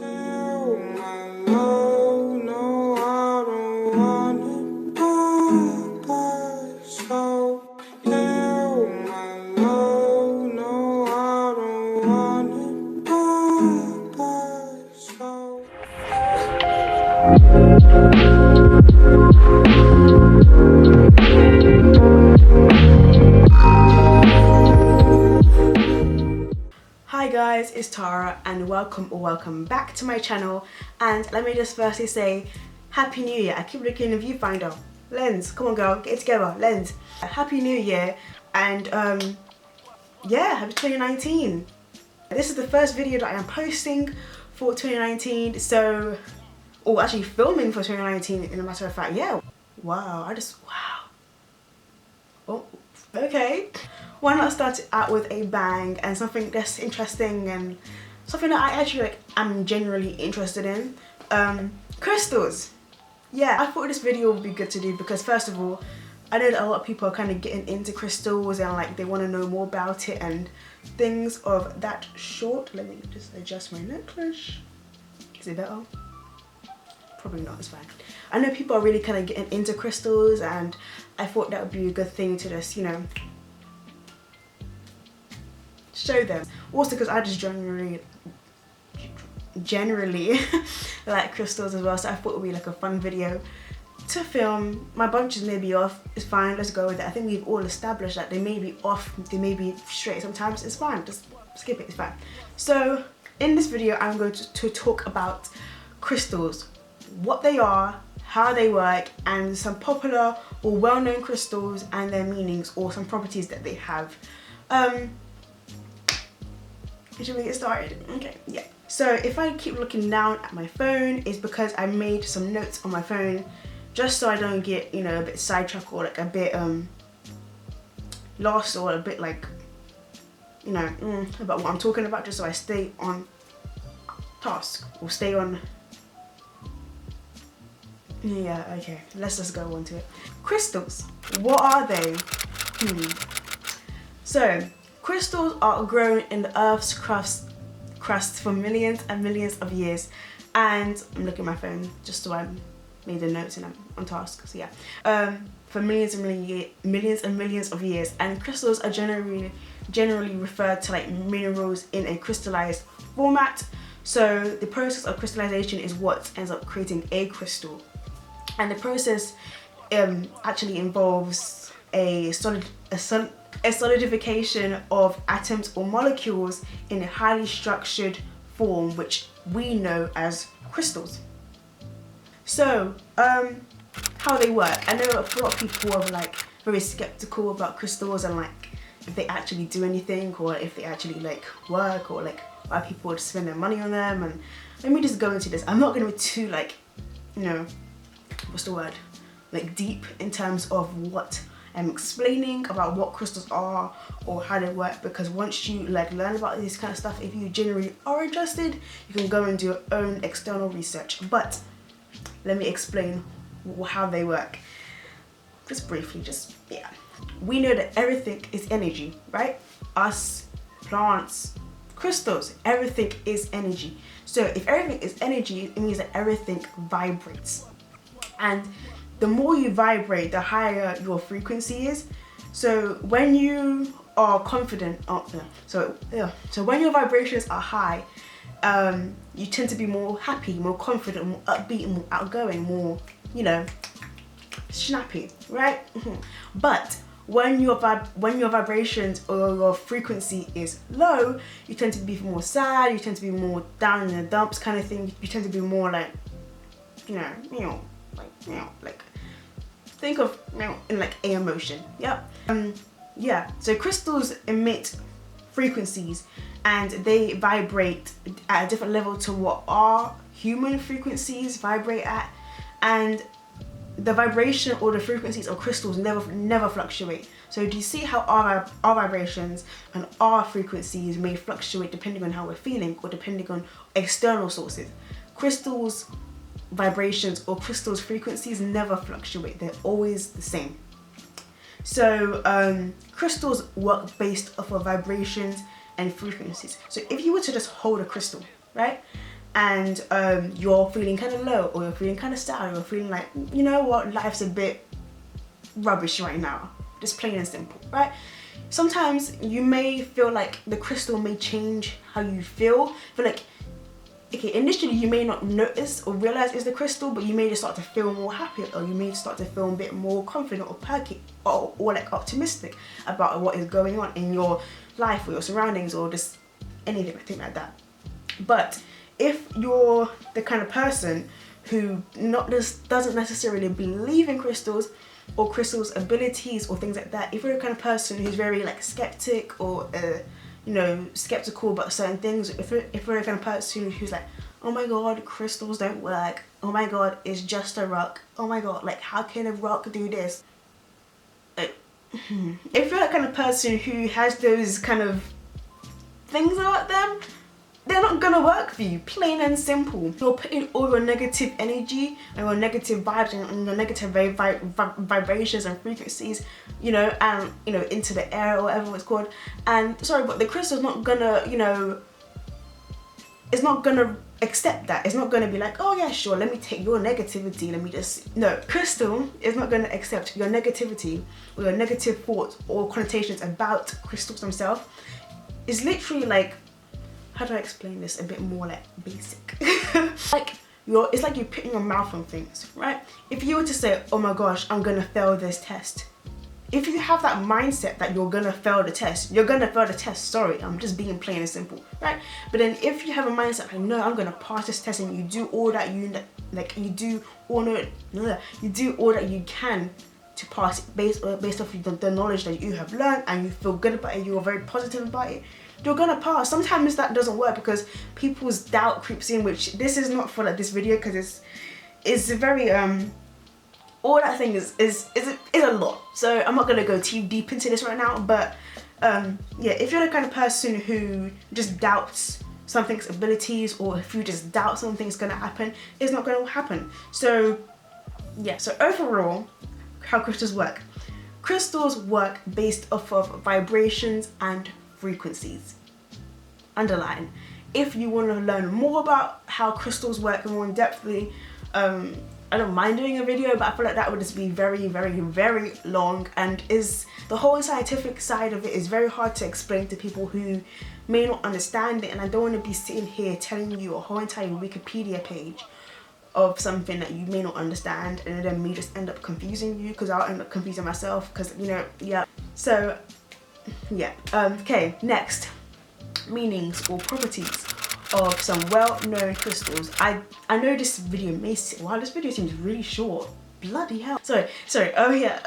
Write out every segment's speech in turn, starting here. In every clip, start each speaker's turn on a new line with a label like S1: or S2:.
S1: Hi guys, it's Tara and welcome back to my channel. And let me just firstly say Happy New Year. I keep looking in the viewfinder. Lens, come on girl, get it together. Lens, Happy New Year. And yeah, happy 2019. This is the first video that I am posting for 2019, so, or actually filming for 2019 in a matter of fact. Yeah, wow, wow. Oh, okay. Why not start out with a bang and something that's interesting and something that I actually am generally interested in. Crystals. Yeah, I thought this video would be good to do because first of all, I know that a lot of people are kind of getting into crystals and they want to know more about it and things of that sort. Let me just adjust my necklace. Is it better? Probably not, it's fine. I know people are really kind of getting into crystals and I thought that would be a good thing to just, you know, show them. Also because I just generally like crystals as well, so I thought it would be like a fun video to film. My bunches may be off, it's fine, let's go with it. I think we've all established that they may be off, they may be straight sometimes, it's fine, just skip it, it's fine. So in this video I'm going to talk about crystals, what they are, how they work, and some popular or well-known crystals and their meanings or some properties that they have. Should we get started? Okay, yeah. So if I keep looking down at my phone, it's because I made some notes on my phone just so I don't get, you know, a bit sidetracked or like a bit lost or a bit like, you know, about what I'm talking about, just so I stay on task or stay on. Yeah, okay, let's just go on to it. Crystals, what are they? So crystals are grown in the Earth's crust for millions and millions of years. And I'm looking at my phone just so I made the notes and I'm on task, so yeah. For millions and millions of years. And crystals are generally referred to like minerals in a crystallized format. So the process of crystallization is what ends up creating a crystal. And the process actually involves a solidification of atoms or molecules in a highly structured form, which we know as crystals. So, how they work. I know a lot of people are like very skeptical about crystals and like if they actually do anything or if they actually like work or like why people would spend their money on them. And let me just go into this. I'm not going to be too like, you know, what's the word? Like deep in terms of what I'm explaining about what crystals are or how they work, because once you like learn about this kind of stuff, if you generally are interested, you can go and do your own external research. But let me explain how they work. Just briefly, yeah. We know that everything is energy, right? Us, plants, crystals, everything is energy. So if everything is energy, it means that everything vibrates. And the more you vibrate, the higher your frequency is. So when you are confident, so when your vibrations are high, you tend to be more happy, more confident, more upbeat, more outgoing, more, you know, snappy, right? But when your vibrations or your frequency is low, you tend to be more sad, you tend to be more down in the dumps kind of thing. You tend to be more like, like think of, in like a emotion. Yep. Yeah, so crystals emit frequencies and they vibrate at a different level to what our human frequencies vibrate at, and the vibration or the frequencies of crystals never fluctuate. So do you see how our vibrations and our frequencies may fluctuate depending on how we're feeling or depending on external sources? Crystals vibrations or crystals frequencies never fluctuate, they're always the same. So crystals work based off of vibrations and frequencies. So if you were to just hold a crystal, right, and you're feeling kind of low, or you're feeling kind of sad, or you're feeling like, you know what, life's a bit rubbish right now, just plain and simple, right? Sometimes you may feel like the crystal may change how you feel. Like, okay, initially you may not notice or realize it's the crystal, but you may just start to feel more happy, or you may start to feel a bit more confident or perky, or like optimistic about what is going on in your life or your surroundings, or just anything like that. But if you're the kind of person who doesn't necessarily believe in crystals or crystals' abilities or things like that, if you're the kind of person who's very like skeptic, or you know, skeptical about certain things, if you're the kind of person who's like, oh my god, crystals don't work, oh my god, it's just a rock, oh my god, like how can a rock do this? If you're that kind of person who has those kind of things about them, they're not gonna work for you, plain and simple. You're putting all your negative energy and your negative vibes and your negative vibrations and frequencies, you know, and you know, into the air or whatever it's called. And sorry, but the crystal's not gonna, you know, it's not gonna accept that. It's not gonna be like, oh yeah, sure, let me take your negativity, let me just, no. Crystal is not gonna accept your negativity or your negative thoughts or connotations about crystals themselves. It's literally like, how do I explain this a bit more like basic? Like it's like you're putting your mouth on things, right? If you were to say, oh my gosh, I'm gonna fail this test. If you have that mindset that you're gonna fail the test, you're gonna fail the test. Sorry, I'm just being plain and simple, right? But then if you have a mindset like, no, I'm gonna pass this test, and you do all that you do all that you can to pass it based off the knowledge that you have learned, and you feel good about it, you're very positive about it, you're gonna pass. Sometimes that doesn't work because people's doubt creeps in, which this is not for like this video, because it's very all that thing is a lot. So I'm not gonna go too deep into this right now, but yeah, if you're the kind of person who just doubts something's abilities, or if you just doubt something's gonna happen, it's not gonna happen. So yeah, so overall, how crystals work. Crystals work based off of vibrations and frequencies. Underline. If you want to learn more about how crystals work more in depthly, I don't mind doing a video, but I feel like that would just be very, very, very long, and the whole scientific side of it is very hard to explain to people who may not understand it, and I don't want to be sitting here telling you a whole entire Wikipedia page of something that you may not understand, and then me just end up confusing you, because I'll end up confusing myself, because, you know, yeah. So yeah, okay, next, meanings or properties of some well-known crystals. I know this video may seem, wow, this video seems really short, bloody hell. Sorry, oh yeah,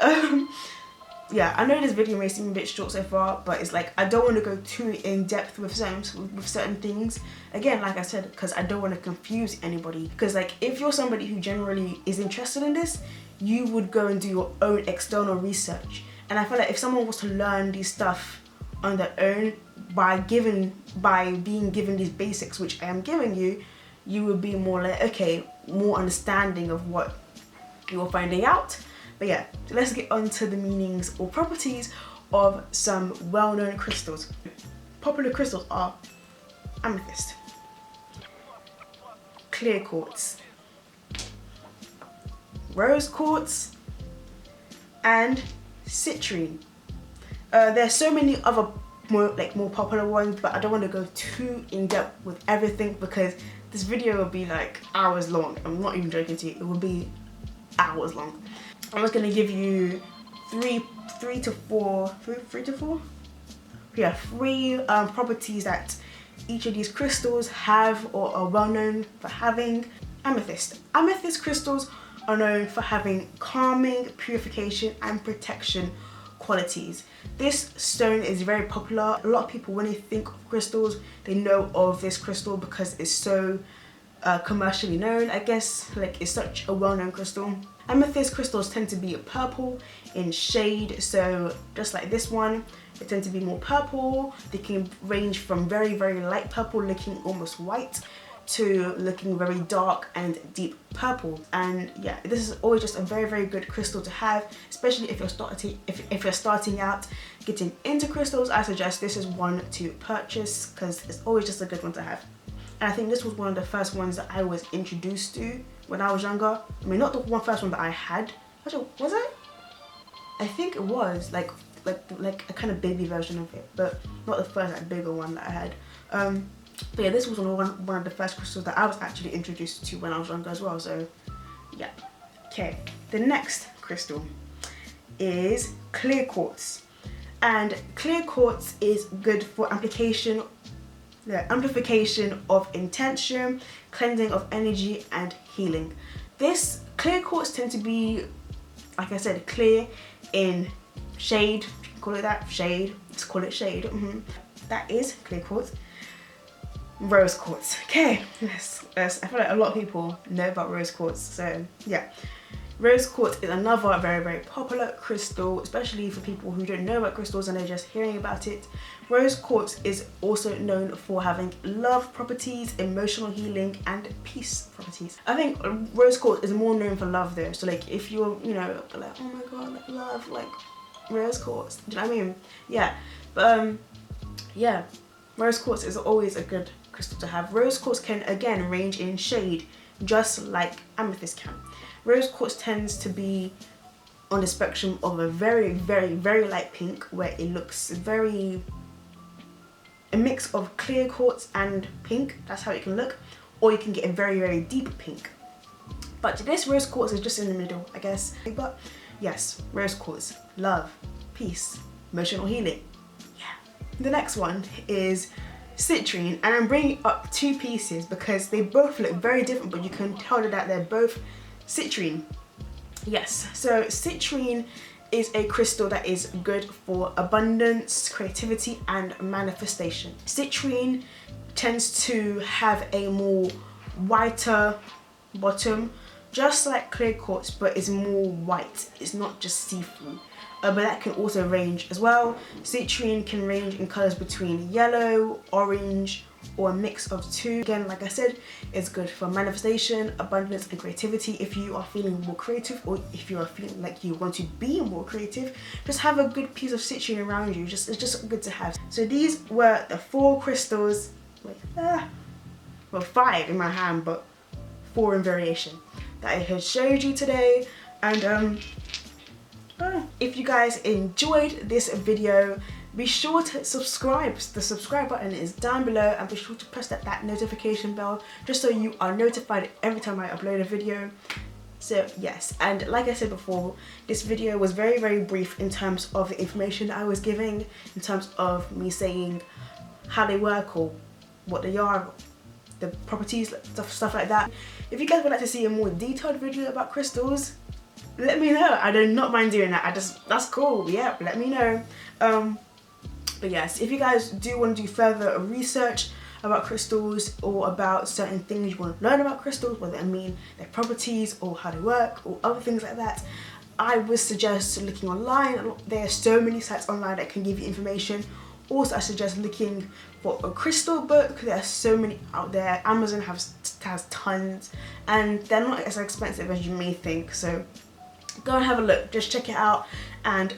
S1: yeah, I know this video may seem a bit short so far, but it's like, I don't want to go too in depth with certain things. Again, like I said, because I don't want to confuse anybody, because like, if you're somebody who generally is interested in this, you would go and do your own external research. And I feel like if someone was to learn these stuff on their own by being given these basics, which I am giving you, you would be more like, okay, more understanding of what you're finding out. But yeah, let's get on to the meanings or properties of some well-known crystals. Popular crystals are amethyst, clear quartz, rose quartz, and citrine. There's so many other more popular ones, but I don't want to go too in depth with everything, because this video will be like hours long. I'm not even joking to you, it will be hours long. I'm just gonna give you three to four properties that each of these crystals have or are well known for having. Amethyst. Amethyst crystals are known for having calming, purification, and protection qualities. This stone is very popular. A lot of people, when they think of crystals, they know of this crystal because it's so commercially known, I guess. Like, it's such a well-known crystal. Amethyst crystals tend to be purple in shade, so just like this one, they tend to be more purple. They can range from very, very light purple, looking almost white, to looking very dark and deep purple. And yeah, this is always just a very, very good crystal to have, especially if you're starting out getting into crystals. I suggest this is one to purchase because it's always just a good one to have. and I think this was one of the first ones that I was introduced to when I was younger. I mean, not the first one that I had. Actually, was it? I think it was like a kind of baby version of it, but not the first like bigger one that I had. But yeah, this was one of the first crystals that I was actually introduced to when I was younger as well. So yeah. Okay, the next crystal is clear quartz, and clear quartz is good for amplification of intention, cleansing of energy, and healing. This clear quartz tends to be, like I said, clear in shade. You can call it that, shade. Let's call it shade. That is clear quartz. Rose quartz. Okay, yes. I feel like a lot of people know about rose quartz. So yeah, rose quartz is another very, very popular crystal, especially for people who don't know about crystals and they're just hearing about it. Rose quartz is also known for having love properties, emotional healing, and peace properties. I think rose quartz is more known for love though. So like if you're, you know, like, oh my god, like love, like rose quartz. Do you know what I mean? Yeah. But yeah, rose quartz is always a good crystal to have. Rose quartz can again range in shade, just like amethyst can. Rose quartz tends to be on the spectrum of a very, very, very light pink, where it looks very, a mix of clear quartz and pink. That's how it can look. Or you can get a very, very deep pink. But this rose quartz is just in the middle, I guess. But yes, rose quartz, love, peace, emotional healing. Yeah. The next one is citrine, and I'm bringing up two pieces because they both look very different, but you can tell that they're both citrine. Yes, so citrine is a crystal that is good for abundance, creativity, and manifestation. Citrine tends to have a more whiter bottom, just like clear quartz, but it's more white. It's not just see-through. But that can also range as well. Citrine can range in colors between yellow, orange, or a mix of two. Again, like I said, it's good for manifestation, abundance, and creativity. If you are feeling more creative, or if you are feeling like you want to be more creative, just have a good piece of citrine around you. It's just good to have. So these were the 4 crystals. Wait, well, 5 in my hand, but 4 in variation that I had showed you today. And if you guys enjoyed this video, be sure to subscribe. The subscribe button is down below, and be sure to press that notification bell just so you are notified every time I upload a video. So yes, and like I said before, this video was very, very brief in terms of the information I was giving, in terms of me saying how they work or what they are, the properties, stuff like that. If you guys would like to see a more detailed video about crystals, let me know. I do not mind doing that. That's cool. Yeah, let me know. But yes, if you guys do want to do further research about crystals, or about certain things you want to learn about crystals, whether I mean their properties or how they work or other things like that, I would suggest looking online. There are so many sites online that can give you information. Also, I suggest looking for a crystal book. There are so many out there. Amazon has tons, and they're not as expensive as you may think. So go and have a look, just check it out. And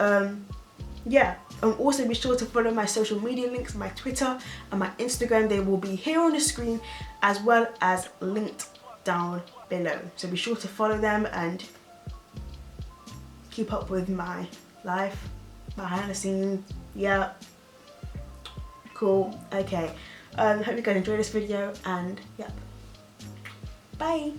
S1: yeah, and also be sure to follow my social media links, my Twitter and my Instagram. They will be here on the screen as well as linked down below. So be sure to follow them and keep up with my life behind the scenes. Yeah, cool. Okay, hope you guys enjoyed this video, and yep, bye.